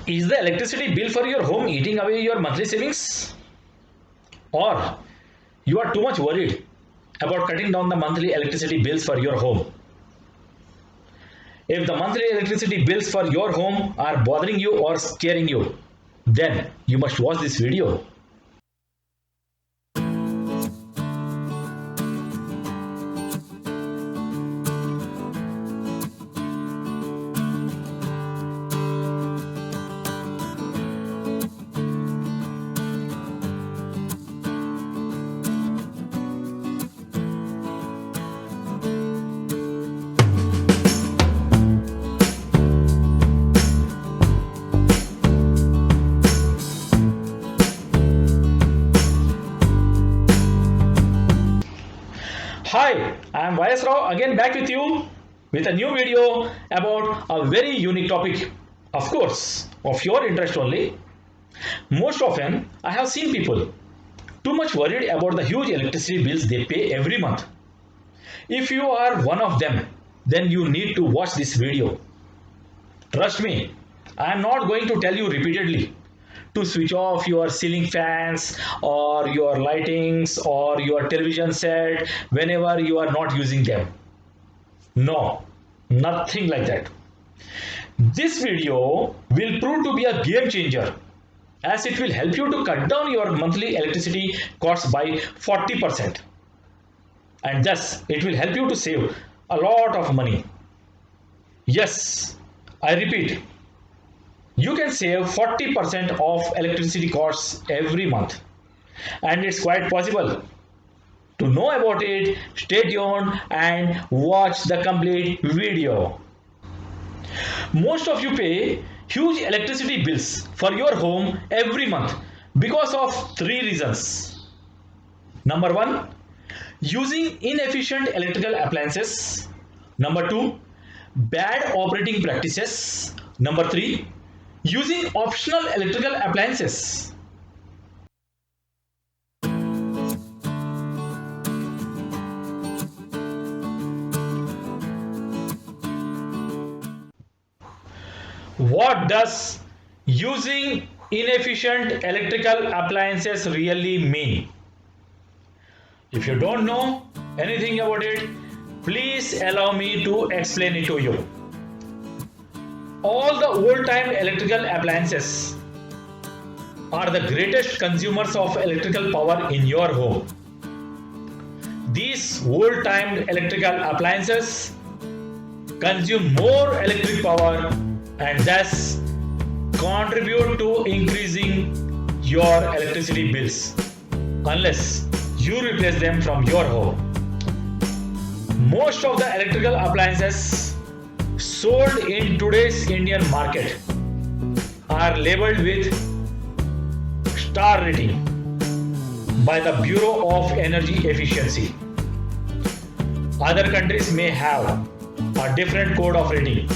Is the electricity bill for your home eating away your monthly savings? Or you are too much worried about cutting down the monthly electricity bills for your home? If the monthly electricity bills for your home are bothering you or scaring you, then you must watch this video. Hi, I am YS Rao again back with you with a new video about a very unique topic, of course, of your interest only. Most often, I have seen people too much worried about the huge electricity bills they pay every month. If you are one of them, then you need to watch this video. Trust me, I am not going to tell you repeatedly to switch off your ceiling fans or your lightings or your television set whenever you are not using them. No, nothing like that. This video will prove to be a game changer as it will help you to cut down your monthly electricity costs by 40%, and thus it will help you to save a lot of money. Yes, I repeat, you can save 40% of electricity costs every month, and it's quite possible. To know about it, stay tuned and watch the complete video. Most of you pay huge electricity bills for your home every month because of three reasons. Number one, using inefficient electrical appliances. Number two, bad operating practices. Number three, using optional electrical appliances. What does using inefficient electrical appliances really mean? If you don't know anything about it, please allow me to explain it to you. All the old-time electrical appliances are the greatest consumers of electrical power in your home. These old-time electrical appliances consume more electric power and thus contribute to increasing your electricity bills unless you replace them from your home. Most of the electrical appliances sold in today's Indian market are labeled with star rating by the Bureau of Energy Efficiency. Other countries may have a different code of rating.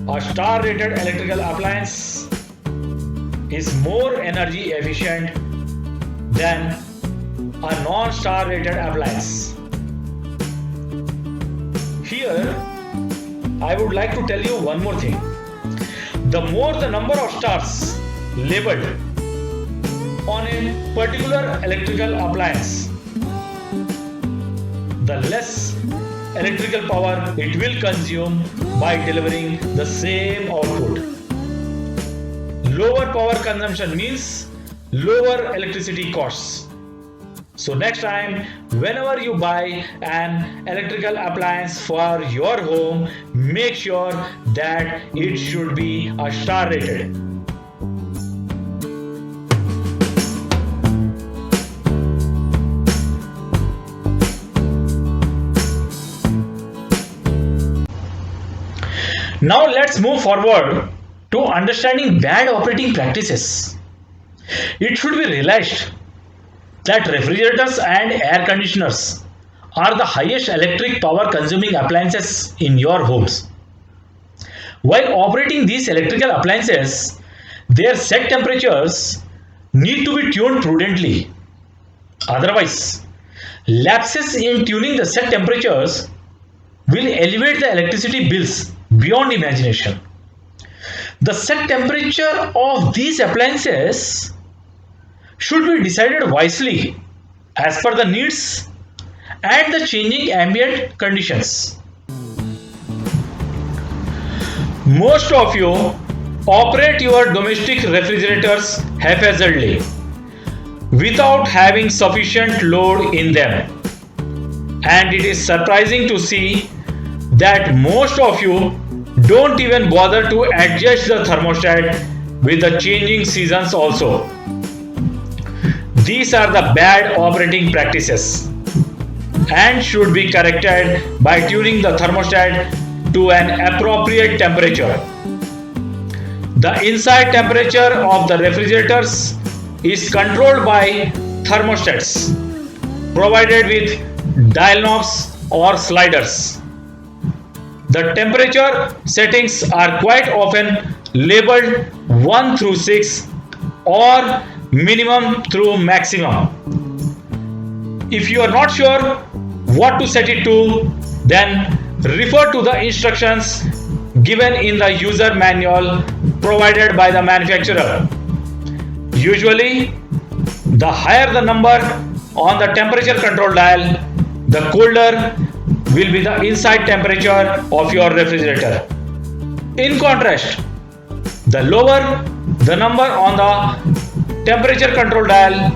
A star rated electrical appliance is more energy efficient than a non-star rated appliance. Here, I would like to tell you one more thing. The more the number of stars labeled on a particular electrical appliance, the less electrical power it will consume by delivering the same output. Lower power consumption means lower electricity costs. So next time, whenever you buy an electrical appliance for your home, make sure that it should be a star rated. Now let's move forward to understanding bad operating practices. It should be realized that refrigerators and air conditioners are the highest electric power consuming appliances in your homes. While operating these electrical appliances, their set temperatures need to be tuned prudently. Otherwise, lapses in tuning the set temperatures will elevate the electricity bills beyond imagination. The set temperature of these appliances should be decided wisely as per the needs and the changing ambient conditions. Most of you operate your domestic refrigerators haphazardly without having sufficient load in them. And it is surprising to see that most of you don't even bother to adjust the thermostat with the changing seasons also. These are the bad operating practices and should be corrected by tuning the thermostat to an appropriate temperature. The inside temperature of the refrigerators is controlled by thermostats provided with dial knobs or sliders. The temperature settings are quite often labeled 1 through 6 or minimum through maximum. If you are not sure what to set it to, then refer to the instructions given in the user manual provided by the manufacturer. Usually, the higher the number on the temperature control dial, the colder will be the inside temperature of your refrigerator. In contrast, the lower the number on the temperature control dial,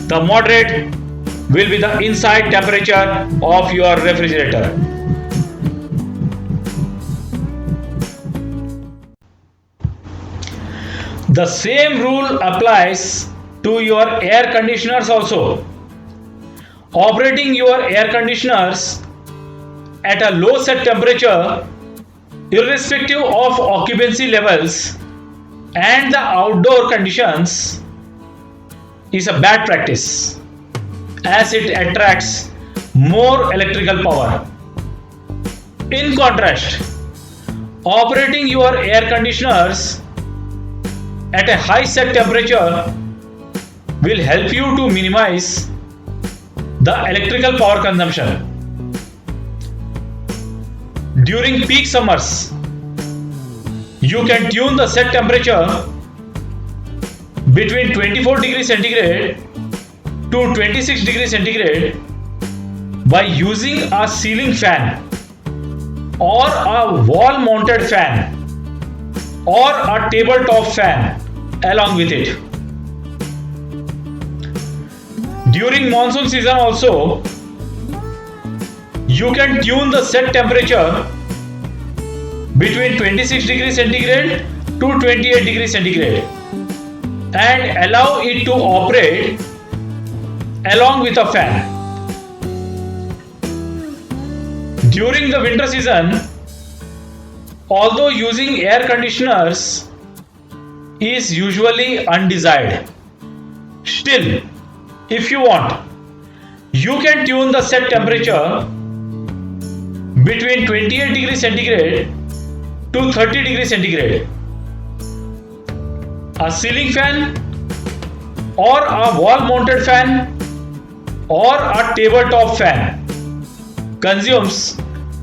the moderate will be the inside temperature of your refrigerator. The same rule applies to your air conditioners also. Operating your air conditioners at a low set temperature, irrespective of occupancy levels and the outdoor conditions, is a bad practice as it attracts more electrical power. In contrast, operating your air conditioners at a high set temperature will help you to minimize the electrical power consumption. During peak summers, you can tune the set temperature between 24 degrees centigrade to 26 degrees centigrade by using a ceiling fan or a wall mounted fan or a tabletop fan along with it. During monsoon season also, you can tune the set temperature between 26 degrees centigrade to 28 degrees centigrade and allow it to operate along with a fan. During the winter season, although using air conditioners is usually undesired, still, if you want, you can tune the set temperature between 28 degrees centigrade to 30 degrees centigrade. A ceiling fan or a wall mounted fan or a tabletop fan consumes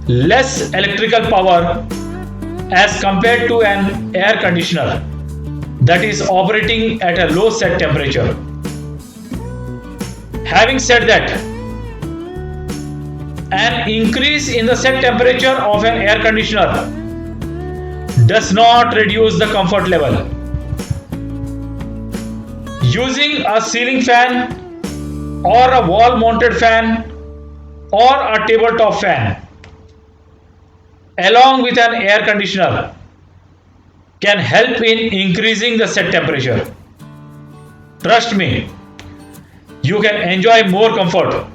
less electrical power as compared to an air conditioner that is operating at a low set temperature. Having said that, an increase in the set temperature of an air conditioner does not reduce the comfort level. Using a ceiling fan or a wall mounted fan or a tabletop fan along with an air conditioner can help in increasing the set temperature. Trust me, you can enjoy more comfort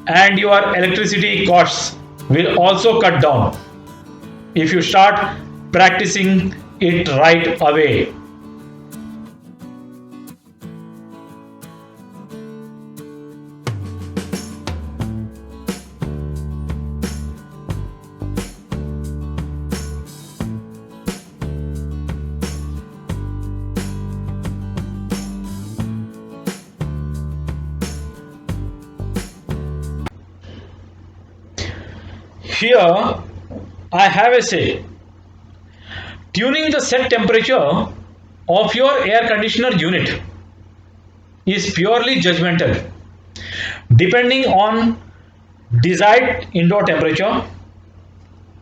and your electricity costs will also cut down if you start practicing it right away. Here I have a say. Tuning the set temperature of your air conditioner unit is purely judgmental, depending on desired indoor temperature,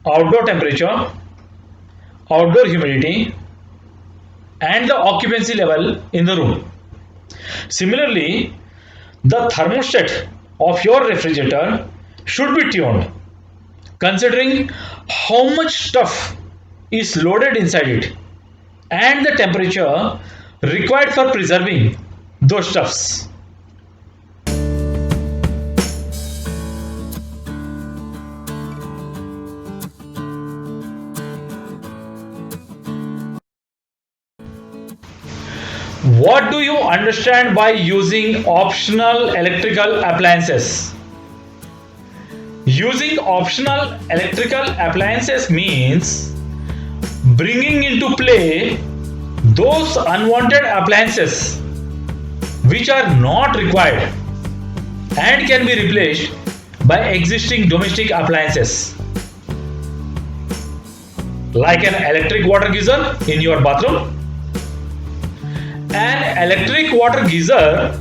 outdoor temperature, outdoor humidity, and the occupancy level in the room. Similarly, the thermostat of your refrigerator should be tuned considering how much stuff is loaded inside it and the temperature required for preserving those stuffs. What do you understand by using optional electrical appliances? Using optional electrical appliances means bringing into play those unwanted appliances which are not required and can be replaced by existing domestic appliances like an electric water geyser in your bathroom. An electric water geyser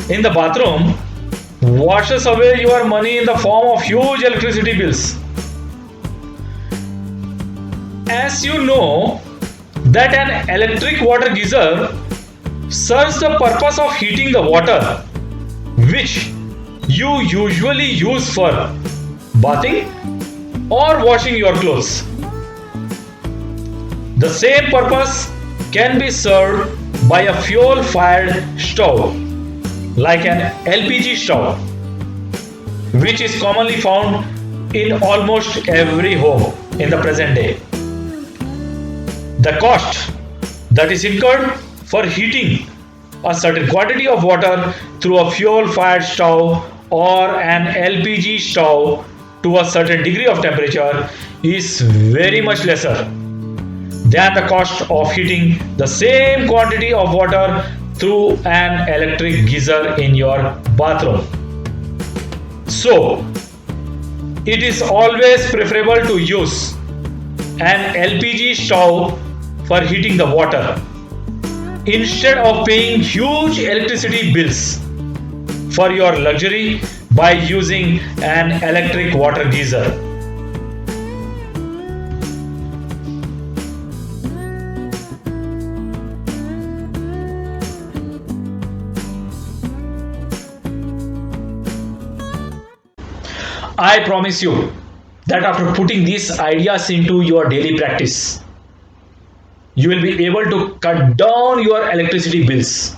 in the bathroom washes away your money in the form of huge electricity bills. As you know that an electric water geyser serves the purpose of heating the water which you usually use for bathing or washing your clothes. The same purpose can be served by a fuel fired stove like an LPG stove, which is commonly found in almost every home in the present day. The cost that is incurred for heating a certain quantity of water through a fuel fired stove or an LPG stove to a certain degree of temperature is very much lesser than the cost of heating the same quantity of water through an electric geyser in your bathroom. So, it is always preferable to use an LPG stove for heating the water instead of paying huge electricity bills for your luxury by using an electric water geyser. I promise you that after putting these ideas into your daily practice, you will be able to cut down your electricity bills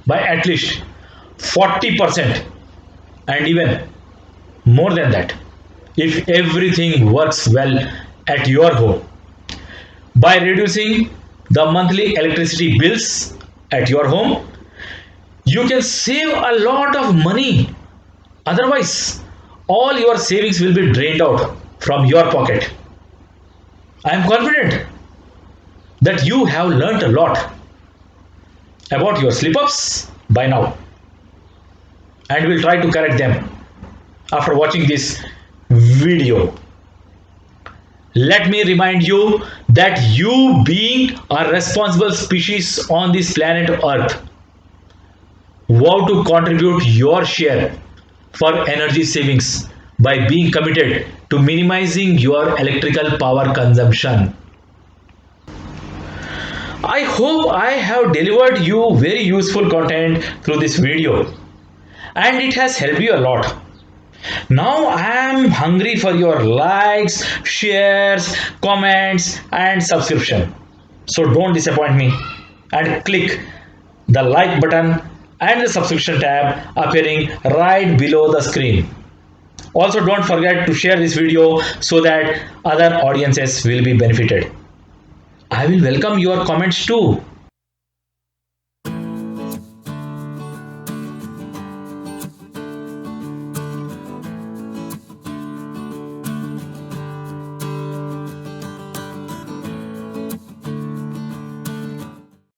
by at least 40% and even more than that if everything works well at your home. By reducing the monthly electricity bills at your home, you can save a lot of money. Otherwise, all your savings will be drained out from your pocket. I am confident that you have learnt a lot about your slip ups by now and will try to correct them after watching this video. Let me remind you that you, being a responsible species on this planet Earth, vow to contribute your share for energy savings by being committed to minimizing your electrical power consumption. I hope I have delivered you very useful content through this video and it has helped you a lot. Now I am hungry for your likes, shares, comments and subscription. So don't disappoint me and click the like button and the subscription tab appearing right below the screen. Also don't forget to share this video so that other audiences will be benefited. I will welcome your comments too.